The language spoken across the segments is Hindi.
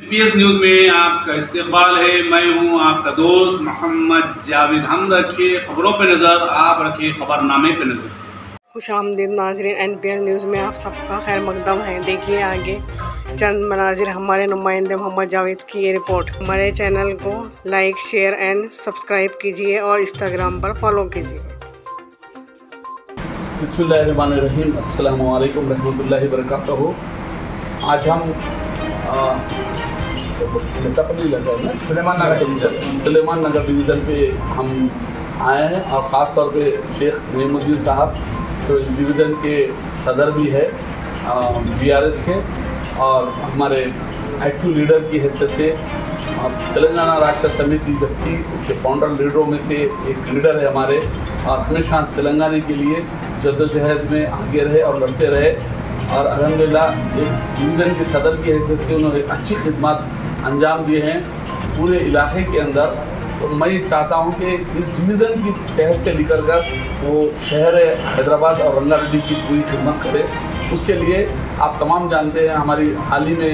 पीएस न्यूज़ में आपका इस्तकबाल है। मैं हूं आपका दोस्त मोहम्मद जावेद। हम रखिए खबरों पे नज़र, आप रखिए खबरनामे पे नज़र। खुशामदीद नाज़रीन, NPS न्यूज़ में आप सबका खैर मकदम है। देखिए आगे चंद मनाजिर हमारे नुमाइंदे मोहम्मद जावेद की ये रिपोर्ट। हमारे चैनल को लाइक, शेयर एंड सब्सक्राइब कीजिए और इंस्टाग्राम पर फॉलो कीजिए। बिस्मिल्लाहिर्रहमानिर्रहीम, अस्सलामु अलैकुम रहमतुल्लाहि वबरकातुहू। आज हम सुलेमान नगर डिवीज़न पे हम आए हैं और ख़ास तौर पे शेख नईमुद्दीन साहब तो इस डिवीज़न के सदर भी है BRS के, और हमारे एक्टिव लीडर की हैसियत से तेलंगाना राष्ट्र समिति जब थी उसके फाउंडर लीडरों में से एक लीडर है हमारे, और हमेशा तेलंगाना के लिए जद्दोजहद में आगे रहे और लड़ते रहे। और अल्हम्दुलिल्लाह एक डिवीज़न के सदर की हैसियत से उन्होंने अच्छी खिदमत अंजाम दिए हैं पूरे इलाके के अंदर। तो मैं चाहता हूं कि इस डिवीज़न की तहत से निकल कर वो शहर हैदराबाद और रंगारेड्डी की पूरी खिदमत करे। उसके लिए आप तमाम जानते हैं हमारी हाल ही में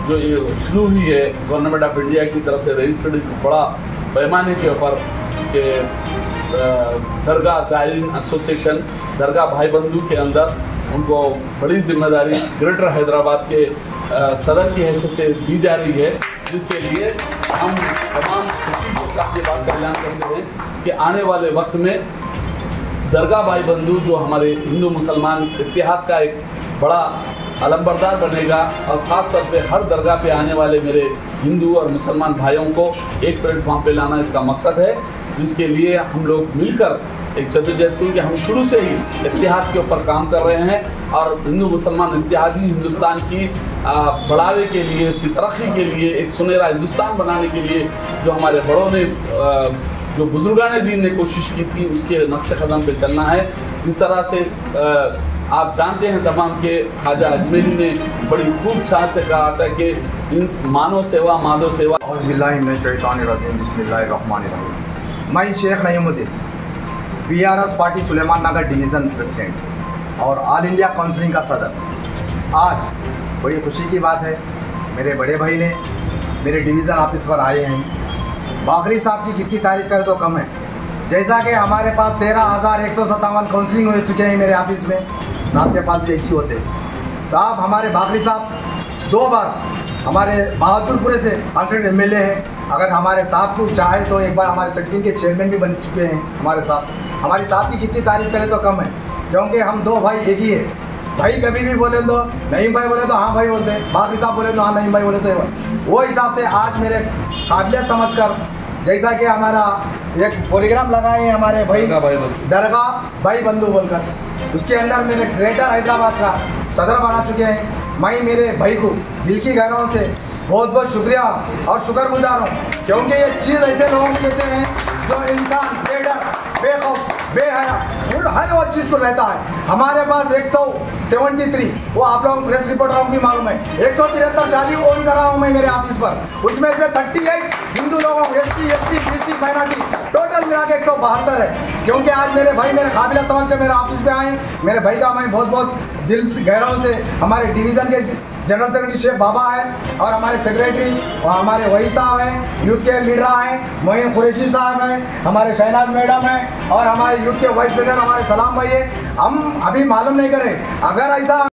जो ये शुरू हुई है गवर्नमेंट ऑफ इंडिया की तरफ से रजिस्टर्ड एक बड़ा पैमाने के ऊपर के दरगाह ज़ायरीन एसोसिएशन दरगाह भाई बंधु के अंदर उनको बड़ी जिम्मेदारी ग्रेटर हैदराबाद के सदर की हैसियत से दी जा रही है, जिसके लिए हम तमाम ये बात का ऐलान करते हैं कि आने वाले वक्त में दरगाह भाई बंधु जो हमारे हिंदू मुसलमान इत्तेहाद का एक बड़ा अलंबरदार बनेगा, और ख़ास तौर पे हर दरगाह पे आने वाले मेरे हिंदू और मुसलमान भाइयों को एक प्लेटफॉर्म पे लाना इसका मकसद है, जिसके लिए हम लोग मिलकर एक जद्दोजहद, क्योंकि हम शुरू से ही इत्तेहाद के ऊपर काम कर रहे हैं और हिंदू मुसलमान इत्तेहादी हिंदुस्तान की बढ़ावे के लिए, उसकी तरक्की के लिए, एक सुनहरा हिंदुस्तान बनाने के लिए जो हमारे बड़ों ने जो बुजुर्गान दीन ने कोशिश की थी उसके नक्शे कदम पे चलना है। जिस तरह से आप जानते हैं तमाम के ख्वाजा अजमेरी ने बड़ी खूब शान से कहा था कि इन मानव सेवा माधव सेवा। मैं शेख नईमुद्दीन BRS पार्टी सुलेमान नगर डिवीज़न प्रेसिडेंट और ऑल इंडिया काउंसिलिंग का सदर। आज बड़ी खुशी की बात है, मेरे बड़े भाई ने मेरे डिवीज़न ऑफिस पर आए हैं। बाखरी साहब की कितनी तारीफ करें तो कम है। जैसा कि हमारे पास 13,157 काउंसलिंग हो चुके हैं मेरे ऑफिस में, साहब के पास भी ऐसी होते हैं। साहब हमारे बाखरी साहब 2 बार हमारे बहादुरपुरे से कांस्टेंट MLA हैं। अगर हमारे साहब को चाहे तो एक बार हमारे सेक्रेटरी के चेयरमैन भी बन चुके हैं हमारे साथ। हमारी साहब की कितनी तारीफ करें तो कम है, क्योंकि हम 2 भाई एक ही है। भाई कभी भी बोले तो नईम भाई बोले तो हाँ भाई बोलते हैं, बाकी साहब बोले तो हाँ नईम भाई बोले तो वो हिसाब से आज मेरे काबिलियत समझकर, जैसा कि हमारा एक पॉलीग्राम लगाए हैं हमारे भाई दरगाह भाई बंधु बोलकर, उसके अंदर मेरे ग्रेटर हैदराबाद का सदर बना चुके हैं। मैं मेरे भाई को दिल की गहराइयों से बहुत बहुत शुक्रिया और शुक्रगुजार हूँ, क्योंकि ये चीज़ ऐसे लोगों को देते हैं जो इंसान बेडर बेखौफ बेहया हर वो चीज़ को रहता है। हमारे पास 173, वो आप लोग प्रेस रिपोर्टरों की मालूम है, 173 शादी ओन करा हूँ मैं मेरे ऑफिस पर। उसमें से 38 हिंदू लोगों SC ST BC minority total मिला के 172 है। क्योंकि आज मेरे भाई मेरे काबिलियत समझ के मेरे ऑफिस पे आए। मेरे भाई का मैं बहुत बहुत दिल से गहराइयों से हमारे डिवीज़न के जनरल सेक्रेटरी शेख बाबा है, और हमारे सेक्रेटरी और हमारे वही साहब हैं, यूथ के लीडर हैं मोइन कुरैशी साहब हैं, हमारे शहनाज मैडम हैं, और हमारे यूथ के वाइस प्रेसिडेंट हमारे सलाम भाई है। हम अभी मालूम नहीं करें, अगर ऐसा